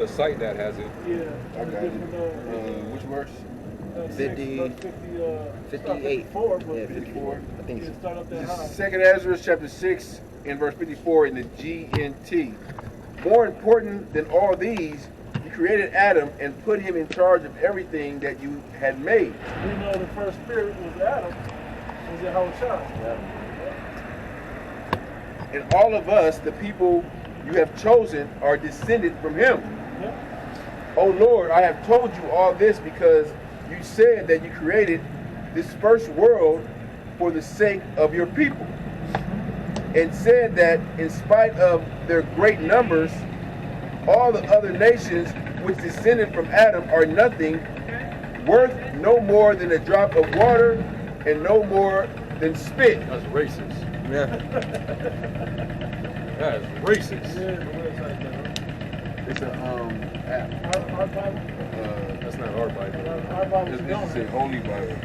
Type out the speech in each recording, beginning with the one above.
The site that has it. Yeah. I got it. Which verse? 50, 58. 54, but Yeah, 54. I think so. Start up there high. Second Ezra chapter 6 and verse 54 in the GNT. More important than all these, you created Adam and put him in charge of everything that you had made. We know the first spirit was Adam, was Yahushua. And all of us, the people you have chosen, are descended from him. Oh Lord, I have told you all this because you said that you created this first world for the sake of your people, and said that in spite of their great numbers, all the other nations which descended from Adam are nothing, worth no more than a drop of water and no more than spit. That's racist. Yeah. That is racist. It's a Our Bible. That's not our Bible. Our Bible is It's a holy Bible.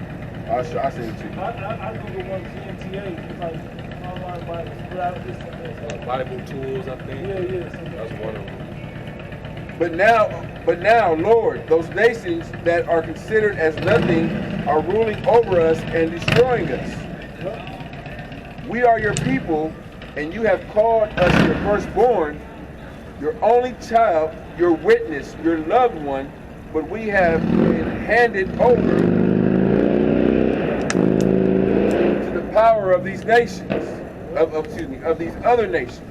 I'll send it to you. I Google one GNTA, it's like online Bibles. But I just, Bible tools, I think. yeah. That's one of them. But now, Lord, those nations that are considered as nothing are ruling over us and destroying us. We are your people, and you have called us your firstborn, your only child, your witness, your loved one, but we have been handed over to the power of these nations, of these other nations.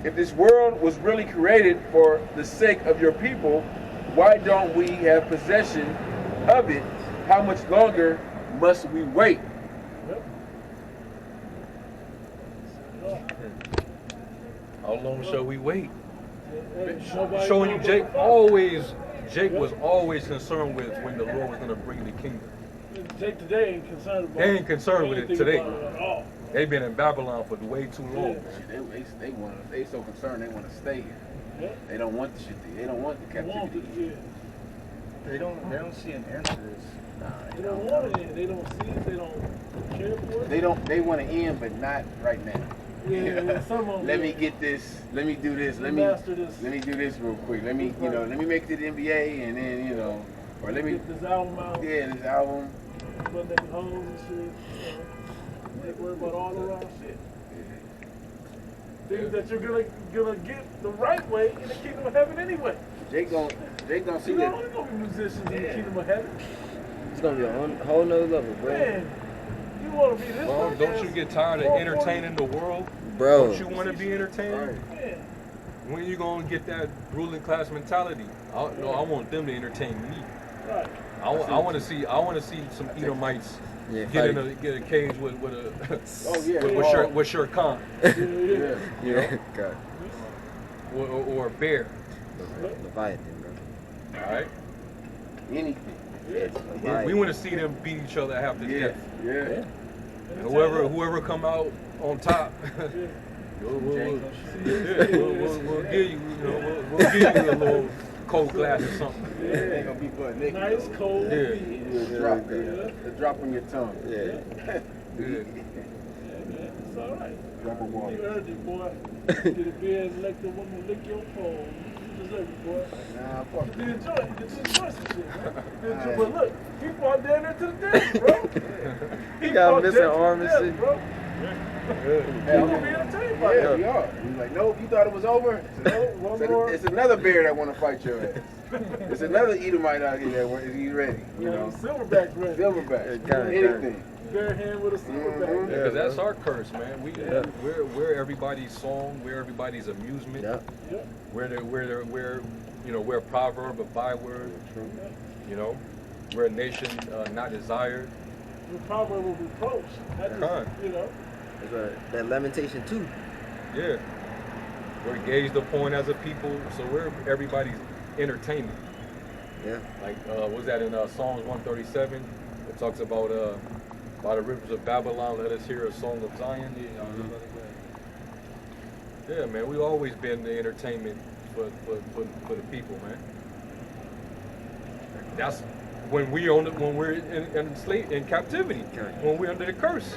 If this world was really created for the sake of your people, why don't we have possession of it? How much longer must we wait? How long shall we wait? Nobody Showing you knows Jake what the Jake was always concerned with when the Lord was going to bring the kingdom. Jake today ain't concerned about They ain't concerned with it anything today. about it at all. They've been in Babylon for way too long. They so concerned they want to stay here. Yeah. They don't want the shit. They don't want the They want captivity. it, yeah. They don't see an answer to this. They don't want it. They don't see it. They don't care for it. They want to end, but not right now. Yeah, some of them. Let me get this. Let me do this. Let master this. me do this real quick. Let me let me make it to the NBA, and then or let me get this album out. yeah, this album. But they hoes and shit. They worry about all the wrong shit. Things that you're gonna get the right way in the kingdom of heaven anyway. Jake gonna see You know, that. there's gonna be musicians in the kingdom of heaven. It's gonna be a whole nother level, bro. Man, you wanna be this Well, way, don't man. you get tired of entertaining the world? Bro. Don't you want to be entertained? Yeah. When you gonna get that ruling class mentality? I want them to entertain me. Right. I want to see some Edomites Yeah, get a cage with a Oh yeah. with Sher Khan Yeah. Yeah. God. or a bear. Leviathan, bro. All right. Anything. Yeah. We want to see them beat each other half to Yeah. death. Yeah. And whoever come out on top, we'll give you, we'll give you a little cold glass or something. Yeah. Ain't gonna be butt naked. Nice cold. Yeah. The drop on your tongue. Yeah. Yeah. Yeah, man. It's all right. Drop of You water. earned it, boy. Get a beer and let the woman lick your phone. You deserve it, boy. Nah, fuck You enjoy it. You enjoy some shit, man. You enjoy, but look, he fought down there to the death, bro. He got fought missing down to the arm and death, shit. bro. Hey, You gonna be entertained by Yeah, that. we are. He's like, nope, you thought it was over? One more. It's another bear that want to fight your ass. It's another Edomite out here that is he ready? You know, Silverback's ready. Silverback, Kinda. anything. Bare hand with a silverback. Because that's our curse, man. We're everybody's song. We're everybody's amusement. Yeah. Yeah. We're a proverb, a byword. You know, we're a nation not desired. The proverb of reproach. That Con. is, you know. That Lamentation 2. Yeah. We're gazed upon as a people, so we're everybody's entertainment. Yeah. Like, what's that in Psalms 137? It talks about by the rivers of Babylon, let us hear a song of Zion. Yeah, man, we've always been the entertainment for the people, man. That's when we're in captivity, when we're under the curse.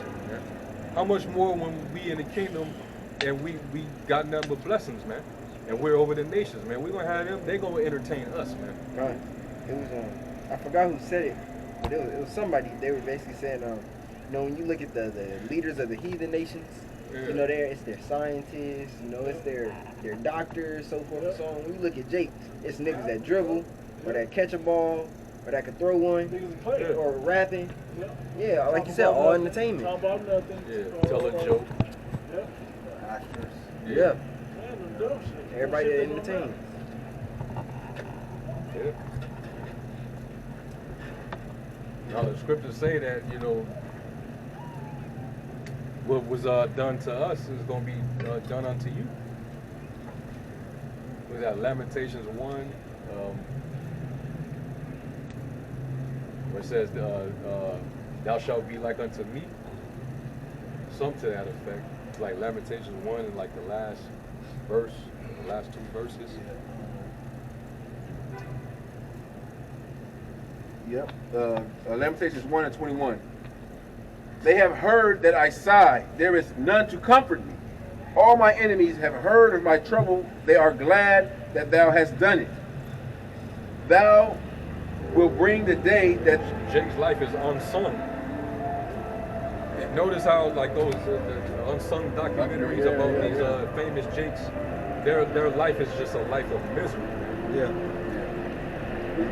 How much more when we in the kingdom and we got nothing but blessings, man. and we're over the nations, man. We're gonna have them. They're gonna entertain us, man. Right. It was I forgot who said it, but it was somebody. They were basically saying, when you look at the leaders of the heathen nations, it's their scientists, it's their doctors, so forth and so on. When you look at Jake, it's niggas that dribble, or that catch a ball, or that could throw one, or rapping. Yeah, like you said, all entertainment. Talk about nothing. Yeah, tell a joke. Actors. Yeah. Man, them dumb shit. Everybody that Shit don't entertains. matter. Yeah. Now the scriptures say that what was done to us is going to be done unto you. Was that Lamentations 1? Where it says, "Thou shalt be like unto me." Something to that effect. It's like Lamentations 1 and like the last verse, the last two verses. Yep. Lamentations 1 and 21. They have heard that I sigh. There is none to comfort me. All my enemies have heard of my trouble. They are glad that thou hast done it. Thou will bring the day that Jake's life is unsung. Notice how like those the unsung documentaries about these famous Jakes, their life is just a life of misery. Yeah.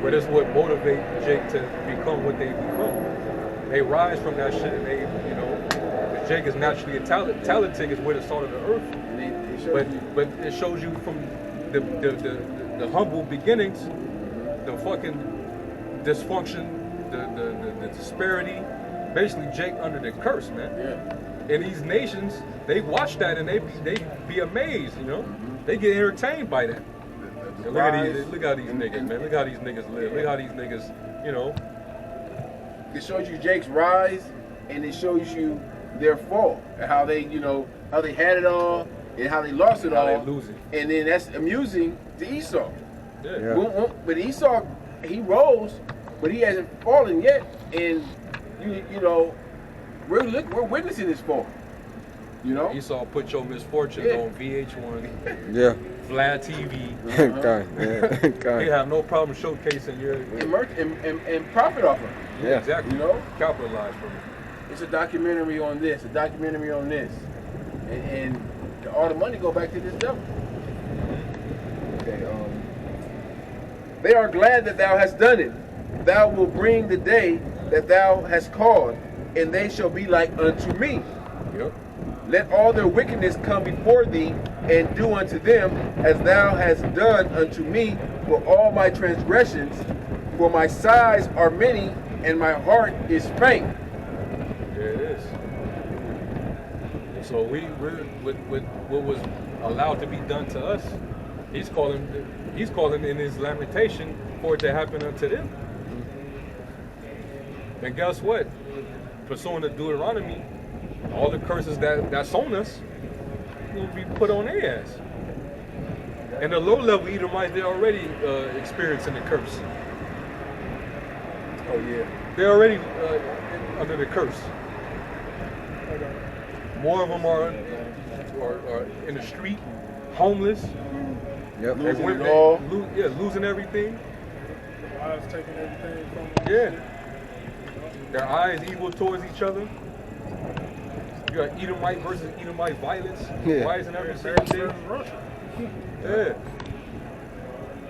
But it's what motivates Jake to become what they become. They rise from that shit, and Jake is naturally talented is where the salt of the earth. But it shows you from the humble beginnings, the fucking dysfunction, the disparity. Basically, Jake under the curse, man. Yeah. And these nations, they watch that and they be amazed, They get entertained by that. And look how these niggas, man. Look how these niggas live. Look how these niggas, It shows you Jake's rise, and it shows you their fall, and how they, how they had it all, and how they lost it all. How they lose it. And then that's amusing to Esau. Yeah. But Esau, he rose, but he hasn't fallen yet. And we're witnessing his fall. Esau put your misfortunes on VH1, Yeah. Vlad TV. They have no problem showcasing your and profit off of it. yeah, exactly. Capitalize from it. It's a documentary on this, a documentary on this, and all the money go back to this devil. Okay. They are glad that thou hast done it. Thou will bring the day that thou hast called, and they shall be like unto me. Yep. Let all their wickedness come before thee, and do unto them as thou hast done unto me for all my transgressions. For my sighs are many, and my heart is faint. There it is. So we're with what was allowed to be done to us. He's calling in his lamentation for it to happen unto them. And guess what? Pursuing the Deuteronomy, all the curses that's on us will be put on their ass. And the low-level Edomites, they're already experiencing the curse. Oh yeah. They're already under the curse. More of them are in the street, homeless. Yep. Losing it all. Losing everything. Wives taking everything from them. Yeah. Their eyes evil towards each other. You got Edomite versus Edomite violence. Yeah. Why isn't every single Paris day? versus Russia. Yeah.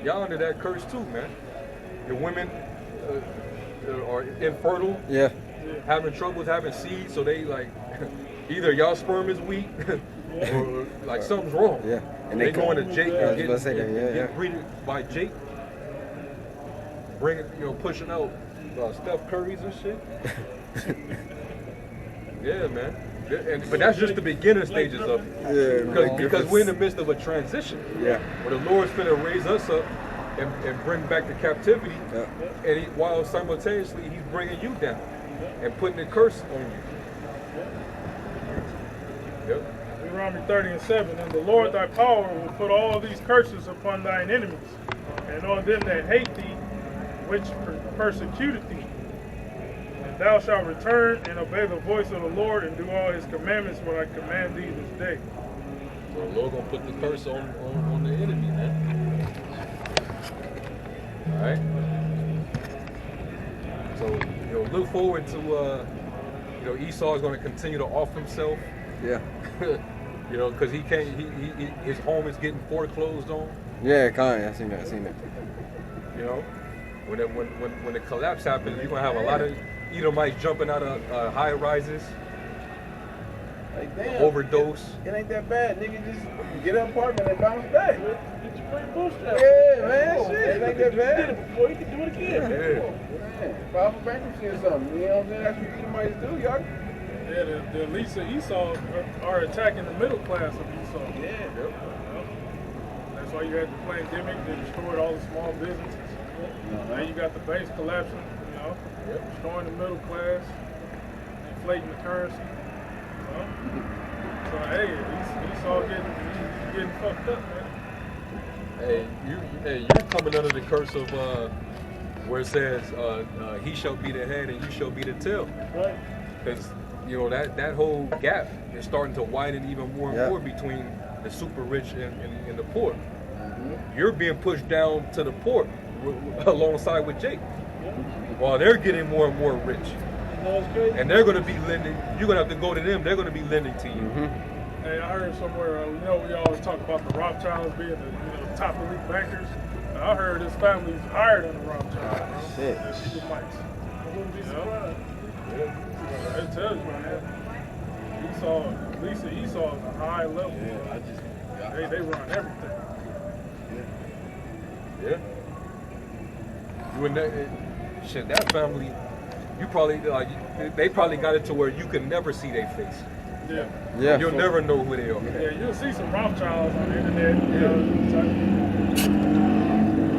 Y'all under that curse too, man. The women are infertile, Yeah. having troubles having seeds, so they like either y'all sperm is weak or like something's wrong. Yeah. And they going to Jake and I was about to say that, yeah. get greeted by Jake, bringing pushing out Steph Curry's and shit. Yeah, man. But that's just the beginning stages of it. Yeah. Because we're in the midst of a transition. Yeah. Where the Lord's finna raise us up and bring back the captivity. Yeah. And while simultaneously he's bringing you down and putting the curse on you. Yep. Deuteronomy 30:7, and the Lord thy power will put all these curses upon thine enemies, and on them that hate thee, which persecuted thee. And thou shalt return and obey the voice of the Lord, and do all his commandments when I command thee this day. So the Lord gonna put the curse on the enemy, man. All right. So look forward to Esau is gonna continue to off himself. Yeah. Because he can't. His home is getting foreclosed on. Yeah, kind. I seen that. When the collapse happens, you're gonna have a lot of Edomites jumping out of high rises, Like, damn, overdose. It ain't that bad, nigga. Just get an apartment and bounce back. Get your brain bootstrapped. Yeah, man. Shit, it ain't that You bad. did it before, you can do it again. Yeah. Man, file for bankruptcy or something. You know what I'm saying? That's what Edomites do, y'all. Yeah, the elites of Esau are attacking the middle class of Esau. Yeah. That's why you had the pandemic that destroyed all the small businesses. Now you got the banks collapsing, destroying the middle class, inflating the currency. So hey, Esau getting fucked up, man. Hey, you're coming under the curse of where it says he shall be the head and you shall be the tail. Right. Because that whole gap is starting to widen even more and more between the super rich and the poor. You're being pushed down to the poor alongside with Jake, while they're getting more and more rich. And they're going to be lending. You're going to have to go to them. They're going to be lending to you. Hey, I heard somewhere, we always talk about the Rothschilds being the top elite bankers. I heard his family's higher than the Rothschilds. Shit. The Edomites. I wouldn't be surprised. It tells you, man. Esau is a high level. They run everything. Yeah. When that family, you probably they probably got it to where you can never see their face. Yeah. You'll never know who they are. Yeah, you'll see some Rothschilds on the internet.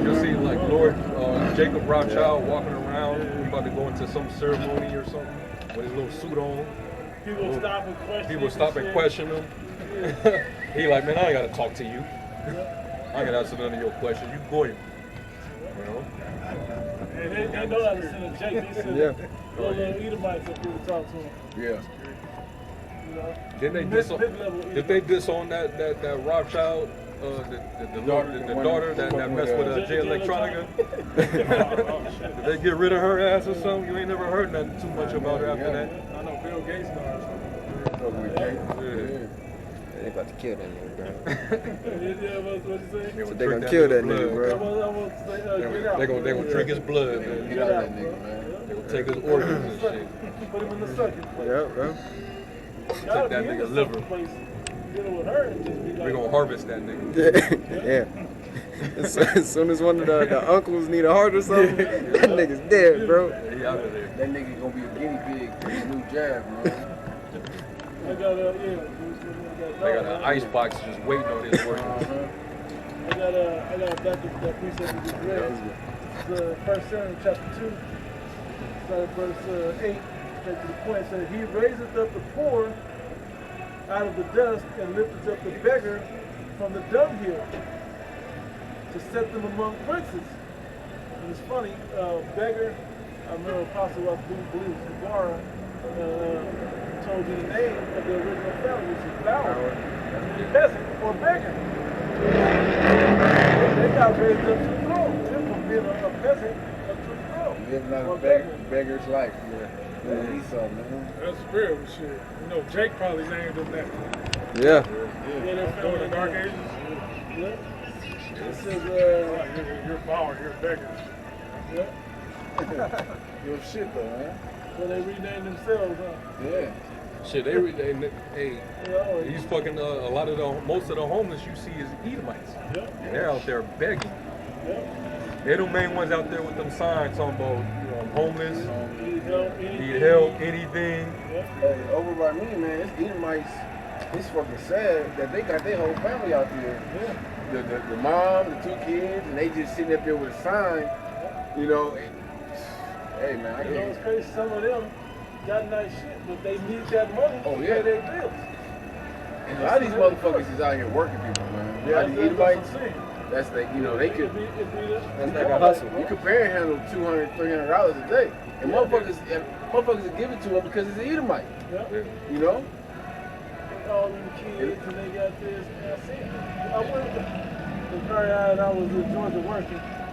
You'll see like Lord Jacob Rothschild walking around. He's about to go into some ceremony or something with his little suit on. People stop and question him. He like, man, I ain't gotta talk to you. I ain't gotta answer none of your questions. You go him. And they know how to send a Jake. They send little Edomites up here to talk to him. Yeah. Did they diss on that Rothschild, the daughter that messed with Jay Electronica? Did they get rid of her ass or something? You ain't never heard nothing too much about her after that. I know Bill Gates knows. They about to kill that nigga, bro. What So they gonna kill that nigga, bro. They gonna drink his blood, man. Get out of that nigga, man. They gonna take his organs and shit. Put him in the circuit. Yeah, bro. Take that nigga liver. We gonna harvest that nigga. Yeah. As soon as one of the uncles need a heart or something, that nigga's dead, bro. He out of there. That nigga gonna be a guinea pig for his new jab, man. They got an ice box just waiting on his organs. I got that precept we just read. It's 1 Samuel chapter 2, starting verse 8, straight to the point. It says, he raiseth up the poor out of the dust and lifteth up the beggar from the dunghill to set them among princes. And it's funny, beggar, I remember Apostle, I believe it was Guevara, told you the name of the original family, which is Flower, peasant or beggar. They got raised up to the throne. Just from being a peasant up to the throne. Living out a beggar's life, man. Esau, man. That's real shit. Jake probably named him that. Yeah. During the Dark Ages. Yeah. It says, you're power, you're beggars. Yeah. Your shit, though, man. So they renamed themselves, huh? Yeah. Shit, he's fucking most of the homeless you see is Edomites. Yep. And they're out there begging. Yep. They're the main ones out there with them signs talking about I'm homeless, Need help, anything. Hey, over by me, man, it's Edomites. It's fucking sad that they got their whole family out there. Yeah. The mom, the 2 kids, and they just sitting up there with a sign, Hey, man, I can't. It's crazy. Some of them got nice shit, but they need that money to pay their bills. And a lot of these motherfuckers is out here working people, man. Yeah, Like the Edomites, that's they could. That's like a hustle. You could handle $200, $300 a day, and motherfuckers will give it to them because it's an Edomite. Yeah. You know. all them kids and they got this. I seen it. I went to Curry and I was in Georgia working.